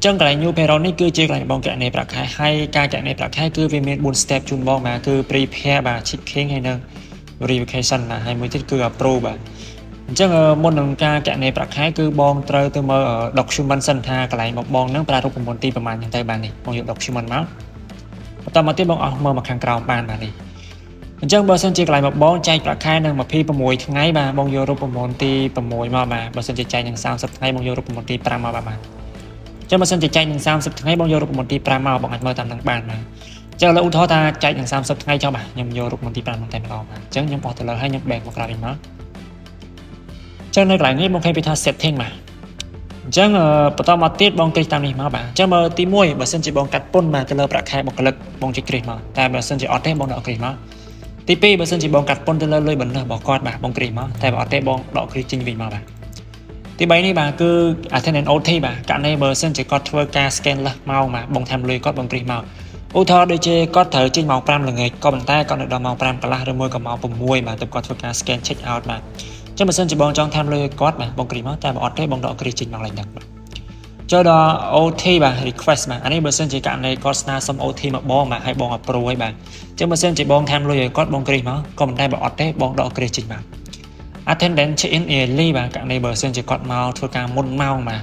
ចឹងកន្លែង new payroll នេះគឺជាកន្លែងបងកណែប្រាក់ខែហើយការកណែប្រាក់ខែគឺវាមាន4 step ជូនបងបាទគឺ prepare បាទ checking ហើយនឹង verification បាទហើយមួយទៀតគឺ approve បាទអញ្ចឹងមុននឹងការកណែប្រាក់ខែគឺបងត្រូវទៅមើល document សិនថាកន្លែងបងនឹងប្រើរូបមន្តទីប្រមាណអញ្ចឹងទៅបាទនេះបងយក document មកបន្តមកទៀតបងអស់មើលមកខាងក្រោមបានបាទនេះអញ្ចឹងបើសិនជាកន្លែងបងចែកប្រាក់ខែនឹង26ថ្ងៃបាទបងយករូបមន្តទី6មកបាទបើសិនជាចែកនឹង30ថ្ងៃបងយករូបមន្តទី5មកបាទចឹងបើសិនជាចែកនឹង30ថ្ងៃបងយករូបមន្តទី5មកបងអាចមើលតាមនឹងបានបាទចឹងឥឡូវឧទាហរណ៍ថាចែកនឹង30ថ្ងៃចុះបាទខ្ញុំយករូបមន្តទី5មកតែម្ដងបាទចឹងខ្ញុំបោះទៅលើហើយខ្ញុំ back មកក្រោយវិញមកចឹងនៅកន្លែងនេះបងឃើញពីថា setting បាទអញ្ចឹងបន្តមកទៀតបងគ្លិកតាមនេះមកបាទអញ្ចឹងមើលទី1បើសិនជាបងកាត់ពន្ធបាទទៅលើប្រាក់ខែបុគ្គលិកបងចុចគ្រីសមកតែបើសិនជាអត់ទេបងដកគ្រីសមកទី2បើសិនជាបងកាត់ពន្ធទៅលើលុយបណ្ណើសរបស់គាត់បាទបងគ្រីសមកតែបើអត់ទេបងដកគ្រីសចេញវិញមកបាទទី3នេះបាទគឺ attendance OT បាទករណីបើសិនជាគាត់ធ្វើការ scan លើសម៉ោងបាទបងថែមលុយគាត់បងគ្រីសមកឧទាហរណ៍ដូចជាគាត់ត្រូវចេញម៉ោង5ល្ងាចក៏ប៉ុន្តែគាត់នៅដល់ម៉ោង5កន្លះឬមួយក៏ម៉ោង6បាទទើបគាត់ធ្វើការ scan check out បាទចឹងបើសិនជាបងចង់ថែមលុយឲ្យគាត់បាទបងគ្រីសមកតែបើអត់ទេបងដកគ្រីសចេញមកឡើងហ្នឹងបាទចូលដល់ OT បាទ request បាទអានេះបើសិនជាករណីគាត់ស្នើសុំ OT មកបងបាទហើយបង approve ហើយបាទចឹងបើសិនជាបងថែមលុយឲ្យគាត់បងគ្រីសមកក៏ប៉ុន្តែបើអត់ទេបងដកគ្រីសចេញមក attendance check in early បាទករណីបើសិនជាគាត់មកធ្វើការមុនម៉ោងបាទ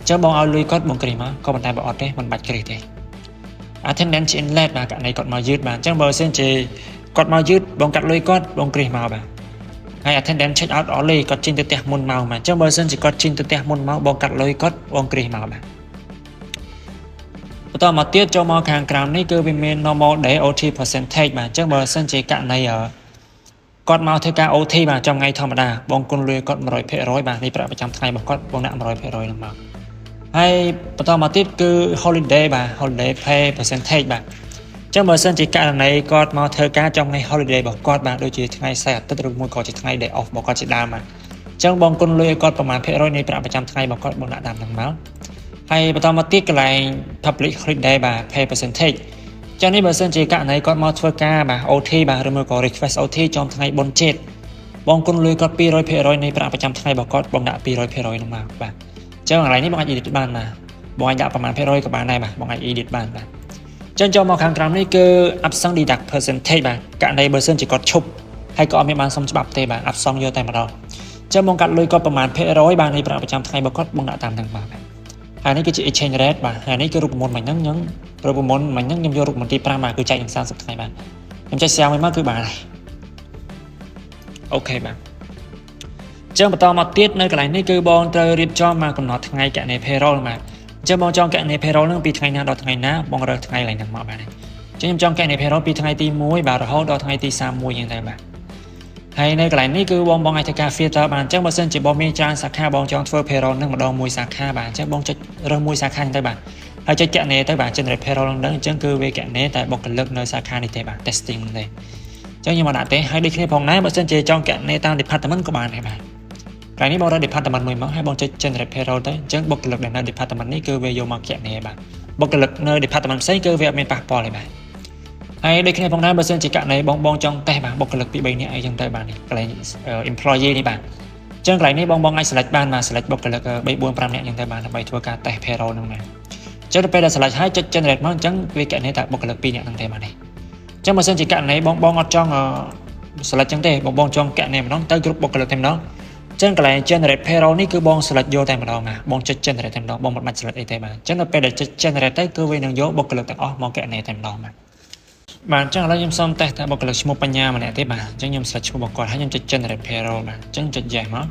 ចឹងបងឲ្យលុយគាត់បងគ្រីសមកក៏ប៉ុន្តែបើអត់ទេមិនបាច់គ្រីសទេ attendance check in late បាទករណីគាត់មកយឺតបាទចឹងបើសិនជាគាត់មកយឺតបងកាត់លុយគាត់បងគ្រីសមកបាទហើយ attendance check out early គាត់ចេញទៅផ្ទះមុនម៉ោងបាទចឹងបើសិនជាគាត់ចេញទៅផ្ទះមុនម៉ោងបងកាត់លុយគាត់បងគ្រីសមកបាទបន្តមកទៀតចូលមកខាងក្រោមនេះគឺវាមាន normal day OT percentage បាទចឹងបើសិនជាករណីគាត់មកធ្វើការ OT បាទtrongថ្ងៃធម្មតាបងគុណលុយគាត់ 100% បាទនេះប្រាក់ប្រចាំថ្ងៃរបស់គាត់បងដាក់ 100% នឹងមកហើយបន្តមកទៀតគឺ holiday បាទ holiday pay percentage បាទចឹងបើសិនជាករណីគាត់មកធ្វើការtrongថ្ងៃ holiday របស់គាត់បាទដូចជាថ្ងៃសៅរ៍អាទិត្យឬមួយក៏ជាថ្ងៃ day off របស់គាត់ជាដើមបាទចឹងបងគុណលុយឲ្យគាត់ប្រមាណភាគរយនៃប្រាក់ប្រចាំថ្ងៃរបស់គាត់បងដាក់តាមនឹងមកហើយបន្តមកទៀតកន្លែង public holiday បាទ pay percentage ចឹងនេះបើសិនជាករណីគាត់មកធ្វើការបាទ OT បាទឬមួយក៏ request OT ចំថ្ងៃបុណ្យជាតិបងគុណលុយគាត់ 200% នៃប្រាក់ប្រចាំថ្ងៃរបស់គាត់បងដាក់ 200% នឹងមកបាទចឹងកន្លែងនេះបងអាច edit បានណាបងអាចដាក់ប្រមាណភាគរយក៏បានដែរបាទបងអាច edit បានបាទចឹងចូលមកខាងក្រោមនេះគឺ absent deduct percentage បាទករណីបើសិនជាគាត់ឈប់ហើយក៏អត់មានបានសុំច្បាប់ទេបាទ absent យកតែម្ដងចឹងបងកាត់លុយគាត់ប្រមាណភាគរយបាទនៃប្រាក់ប្រចាំថ្ងៃរបស់គាត់បងដាក់តាមនឹងបាទហើយនេះគឺជា exchange rate បាទហើយនេះគឺរូបមន្តមិញហ្នឹងរូបមន្តមិញហ្នឹងខ្ញុំយករូបមន្តទី5បាទគឺចែកនឹង30ថ្ងៃបាទខ្ញុំចែក share មួយមកគឺបានហើយអូខេបាទចឹងបន្តមកទៀតនៅកន្លែងនេះគឺបងត្រូវរៀបចំមកកំណត់ថ្ងៃកណេ payroll បាទអញ្ចឹងបងចង់កណេ payroll ហ្នឹងពីថ្ងៃណាដល់ថ្ងៃណាបងរើសថ្ងៃឡើងហ្នឹងមកបាទអញ្ចឹងខ្ញុំចង់កណេ payroll ពីថ្ងៃទី1បាទរហូតដល់ថ្ងៃទី31យ៉ាងដែរបាទហើយនៅកន្លែងនេះគឺបងអាចធ្វើការ filter បានអញ្ចឹងបើសិនជាបងមានច្រើនសាខាបងចង់ធ្វើ payroll ហ្នឹងម្ដងមួយសាខាបាទអញ្ចឹងបងចុចរើសមួយសាខាហ្នឹងទៅបាទហើយចុចកណេទៅបាទ generate payroll ហ្នឹងអញ្ចឹងគឺវាកណេតែបុគ្គលិកនៅសាខានេះទេបាទ testing ហ្នឹងទេអញ្ចឹងខ្ញុំមកដាក់ទេហើយដូចគ្នាផងដែរបើសិនជាចង់កណេតាម department ក៏បានដែរបាទកន្លែងនេះបងរើស department មួយមកហើយបងចុច generate payroll ទៅអញ្ចឹងបុគ្គលិកដែលនៅ department នេះគឺវាយកមកកណេបាទបុគ្គលិកនៅ department ផ្សេងគឺវាអត់មានប៉ះពាល់ទេបាទហើយដូចគ្នាផងដែរបើសិនជាករណីបងចង់តេស្តបាទបុគ្គលិកពី3នាក់អីចឹងទៅបាទនេះកន្លែង employee នេះបាទអញ្ចឹងកន្លែងនេះបងអាច select បានបាទ select បុគ្គលិក3 4 5នាក់ចឹងទៅបាទដើម្បីធ្វើការតេស្ត payroll ហ្នឹងបាទអញ្ចឹងទៅពេលដែល select ហើយចុច generate មកអញ្ចឹងវាកណេតែបុគ្គលិក2នាក់ហ្នឹងទេបាទនេះអញ្ចឹងបើសិនជាករណីបងអត់ចង់ select ចឹងទេបងចង់កណេម្ដងទៅគ្រប់បុគ្គលិកតែម្ដងអញ្ចឹងកន្លែង generate payroll នេះគឺបង select យកតែម្ដងបាទបងចុច generate តែម្ដងបងមិនបាច់ select អីទេបាទអញ្ចឹងដល់ពេលដែលចុច generate ទៅគឺវានឹងយកបុគ្គលិកទាំងអស់មកកណេតែម្ដងបាទបាទអញ្ចឹងឥឡូវខ្ញុំសូមតេស្តថាបុគ្គលិកឈ្មោះបញ្ញាម្នាក់ទេបាទអញ្ចឹងខ្ញុំ search ឈ្មោះរបស់គាត់ហើយខ្ញុំចុច generate payroll បាទអញ្ចឹងចុច yes មក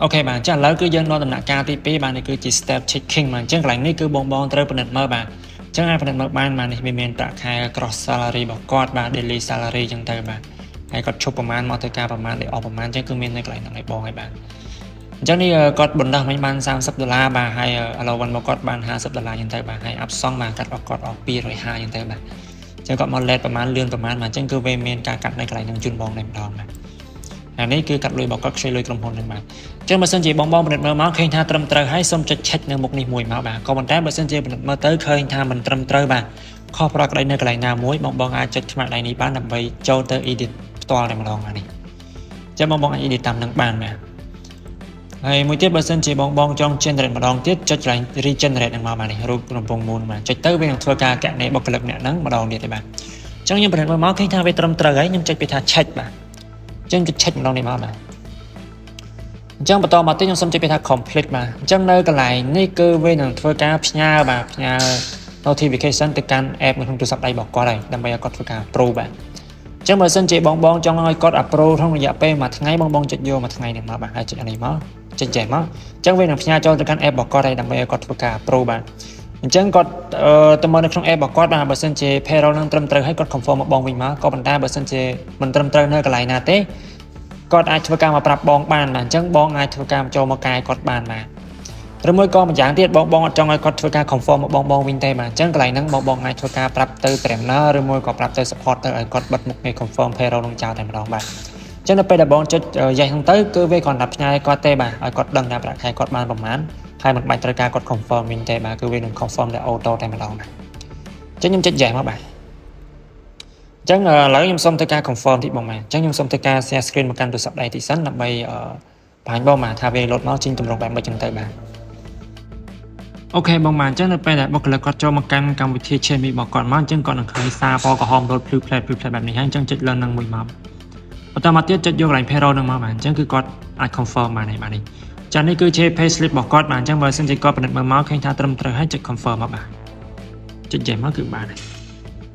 អូខេបាទអញ្ចឹងឥឡូវគឺយើងដល់ដំណាក់កាលទី2បាទនេះគឺជា step checking បាទអញ្ចឹងកន្លែងនេះគឺបងត្រូវពិនិត្យមើលបាទអញ្ចឹងអាចពិនិត្យមើលបានបាទនេះវាមានប្រាក់ខែ gross salary របស់គាត់បាទ daily salary អញ្ចឹងទៅបាទហើយគាត់ឈប់ប្រមាណមកធ្វើការប្រមាណដែលអស់ប្រមាណអញ្ចឹងគឺមាននៅកន្លែងហ្នឹងឲ្យបងឲ្យបាទអញ្ចឹងនេះគាត់បណ្ដោះមិញបាន$30បាទហើយ allowance មកគាត់បាន$50អញ្ចឹងទៅបាទហើយ absent បាទកាត់គាត់អស់250អញ្ចឹងទៅបាទអញ្ចឹងគាត់មក late ប្រមាណលឿនប្រមាណបាទអញ្ចឹងគឺវាមានការកាត់នៅកន្លែងហ្នឹងជូនបងតែម្ដងបាទហើយនេះគឺកាត់លុយរបស់គាត់ខ្ចីលុយក្រុមហ៊ុនហ្នឹងបាទអញ្ចឹងបើសិនជាបងពិនិត្យមើលមកឃើញថាត្រឹមត្រូវហើយសូមចុច check នៅមុខនេះមួយមកបាទក៏ប៉ុន្តែបើសិនជាពិនិត្យមើលទៅឃើញថាមិនត្រឹមត្រូវបាទខុសប្រក្រតីនៅកន្លែងណាមួយបងអាចចុចខ្មៅដៃនេះបានដើម្បីចូលទៅ edit ផ្ទាល់តែម្ដងបាទនេះអញ្ចឹងបងអាច edit តាមនឹងបានបាទ ហើយមួយទៀតបើសិនជាបងចង់ generate ម្ដងទៀតចុចកន្លែង regenerate នឹងមកបាទនេះរូបកំពុងមូនបាទចុចទៅវានឹងធ្វើការកណនីបុគ្គលិកអ្នកហ្នឹងម្ដងទៀតទេបាទអញ្ចឹងខ្ញុំប្រហែលមកឃើញថាវាត្រឹមត្រូវហើយខ្ញុំចុចពីថា check បាទអញ្ចឹងចុច check ម្ដងនេះមកបាទអញ្ចឹងបន្តមកទៀតខ្ញុំសុំចុចពីថា complete បាទអញ្ចឹងនៅកន្លែងនេះគឺវានឹងធ្វើការផ្ញើបាទផ្ញើ notification ទៅកាន់ app នៅក្នុងទូរស័ព្ទដៃរបស់គាត់ហើយដើម្បីឲ្យគាត់ធ្វើការ approve បាទអញ្ចឹងបើសិនជាបងចង់ឲ្យគាត់ approve ក្នុងរយៈពេលមួយថ្ងៃបងចុចយកមួយថ្ងៃនេះមកបាទហើយចុចអានេះមកចុចចេះមកអញ្ចឹងវានឹងផ្ញើចូលទៅកាន់ app របស់គាត់ហើយដើម្បីឲ្យគាត់ធ្វើការ approve បាទអញ្ចឹងគាត់ទៅមកនៅក្នុង app របស់គាត់បាទបើសិនជា payroll នឹងត្រឹមត្រូវហើយគាត់ confirm មកបងវិញមកក៏ប៉ុន្តែបើសិនជាមិនត្រឹមត្រូវនៅកន្លែងណាទេគាត់អាចធ្វើការមកប្រាប់បងបានបាទអញ្ចឹងបងអាចធ្វើការចូលមកកែគាត់បានបាទឬមួយក៏ម្យ៉ាងទៀតបងអត់ចង់ឲ្យគាត់ធ្វើការ confirm មកបងវិញទេបាទអញ្ចឹងកន្លែងហ្នឹងបងអាចធ្វើការប្រាប់ទៅ trainer ឬមួយក៏ប្រាប់ទៅ support ទៅឲ្យគាត់បិទមុខងារ confirm payroll នឹងចោលតែម្ដងបាទអញ្ចឹងនៅពេលដែលបងចុច yes ហ្នឹងទៅគឺវាគ្រាន់តែផ្ញើឲ្យគាត់ទេបាទឲ្យគាត់ដឹងថាប្រាក់ខែគាត់បានប្រមាណហើយមិនបាច់ត្រូវការគាត់ confirm វិញទេបាទគឺវានឹង confirm តែ auto តែម្ដងបាទអញ្ចឹងខ្ញុំចុច yes មកបាទអញ្ចឹងឥឡូវខ្ញុំសុំធ្វើការ confirm តិចបងបាទអញ្ចឹងខ្ញុំសុំធ្វើការ share screen មកកាន់ទូរស័ព្ទដៃតិចសិនដើម្បីបង្ហាញបងបាទថាវា load មកចេញទម្រង់បែបម៉េចចឹងទៅបាទអូខេបងបាទអញ្ចឹងនៅពេលដែលបុគ្គលិកគាត់ចូលមកកាន់កម្មវិធី Change របស់គាត់មកអញ្ចឹងគាត់នឹងឃើញសារពណ៌ក្រហម load ភ្លឺផ្លែបែបនេះហើយអញ្ចឹងចុចលើនឹងមួយមកបន្តមកទៀតចុចយកកន្លែង payroll នឹងមកបាទអញ្ចឹងគឺគាត់អាច confirm បានហើយបាទនេះចានេះគឺជា pay slip របស់គាត់បាទអញ្ចឹងបើសិនជាគាត់ពិនិត្យមើលមកឃើញថាត្រឹមត្រូវហើយចុច confirm មកបាទចុច yes មកគឺបានហើយ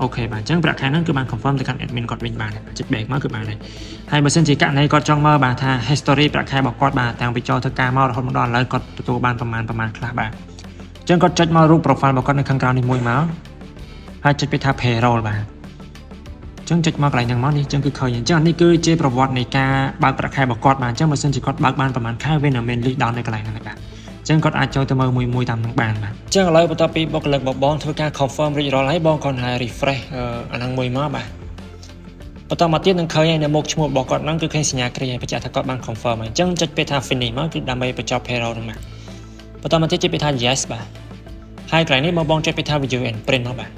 អូខេបាទអញ្ចឹងប្រាក់ខែហ្នឹងគឺបាន confirm ទៅកាន់ admin គាត់វិញបាទចុច back មកគឺបានហើយបើសិនជាករណីគាត់ចង់មើលបាទថា history ប្រាក់ខែរបស់គាត់បាទតាំងពីចូលធ្វើការមករហូតមកដល់ឥឡូវគាត់ទទួលបានប្រមាណខ្លះបាទអញ្ចឹងគាត់ចុចមករូប profile របស់គាត់នៅខាងក្រោមនេះមួយមកហើយចុចពីថា payroll បាទអញ្ចឹងចុចមកកន្លែងហ្នឹងមកនេះអញ្ចឹងគឺឃើញអញ្ចឹងនេះគឺជាប្រវត្តិនៃការបើកប្រាក់ខែរបស់គាត់បាទអញ្ចឹងបើសិនជាគាត់បើកបានប្រមាណខែវានឹងមាន list down នៅកន្លែងហ្នឹងបាទអញ្ចឹងគាត់អាចចូលទៅមើលមួយតាមនឹងបានបាទអញ្ចឹងឥឡូវបន្ទាប់ពីបុគ្គលិកបងធ្វើការ confirm រួចរាល់ហើយបងគាត់នឹង refresh អាហ្នឹងមួយមកបាទបន្តមកទៀតនឹងឃើញនៅមុខឈ្មោះរបស់គាត់ហ្នឹងគឺឃើញសញ្ញាគ្រាបញ្ជាក់ថាគាត់បាន confirm ហើយអញ្ចឹងចុចពេលថា finish មកគឺដើម្បីបញ្ចប់ payroll ហ្នឹងបាទបន្តមកទៀតចុចពេលថា yes បាទហើយកន្លែងនេះបងចុចពេលថា view and print មកបាទ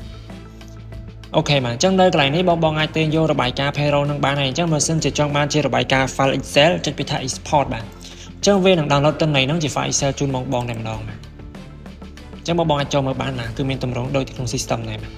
អូខេបាទអញ្ចឹងនៅកន្លែងនេះបងអាចទាញយករបាយការណ៍ payroll នឹងបានហើយអញ្ចឹងបើសិនជាចង់បានជារបាយការណ៍ file Excel ចុចពេលថា export បាទអញ្ចឹងវានឹង download ទិន្នន័យហ្នឹងជា file Excel ជូនបងតែម្ដងបាទអញ្ចឹងបងអាចចូលមើលបានណាគឺមានទម្រង់ដូចក្នុង system ដែរបាទ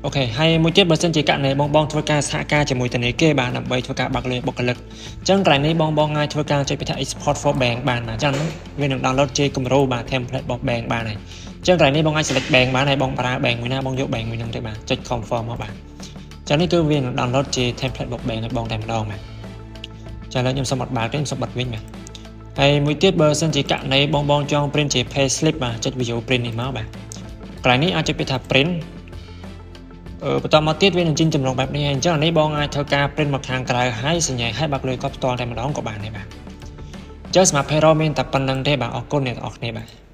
អូខេហើយមួយទៀតបើសិនជាករណីបងធ្វើការសហការជាមួយធនាគារបាទដើម្បីធ្វើការបើកលុយបុគ្គលិកអញ្ចឹងកន្លែងនេះបងអាចធ្វើការចុចពីថា export for bank បានបាទអញ្ចឹងវានឹង download ជាគំរូបាទ template របស់ bank បានហើយអញ្ចឹងកន្លែងនេះបងអាច select bank បានហើយបងប្រើ bank មួយណាបងយក bank មួយហ្នឹងទៅបាទចុច confirm មកបាទអញ្ចឹងនេះគឺវានឹង download ជា template របស់ bank ឲ្យបងតែម្ដងបាទចាឥឡូវខ្ញុំសូមអត់បើកទេខ្ញុំសូមបិទវិញបាទហើយមួយទៀតបើសិនជាករណីបងចង់ print ជា pay slip បាទចុច video print នេះមកបាទកន្លែងនេះអាចចុចពីថា print បន្តមកទៀតវានឹងចេញចម្លងបែបនេះហើយអញ្ចឹងអានេះបងអាចធ្វើការ print មកខាងក្រៅហើយសញ្ញាឲ្យបើកលុយគាត់ផ្ទាល់តែម្ដងក៏បានដែរបាទអញ្ចឹងសម្រាប់ payroll មានតែប៉ុណ្្នឹងទេបាទអរគុណអ្នកទាំងអស់គ្នាបាទ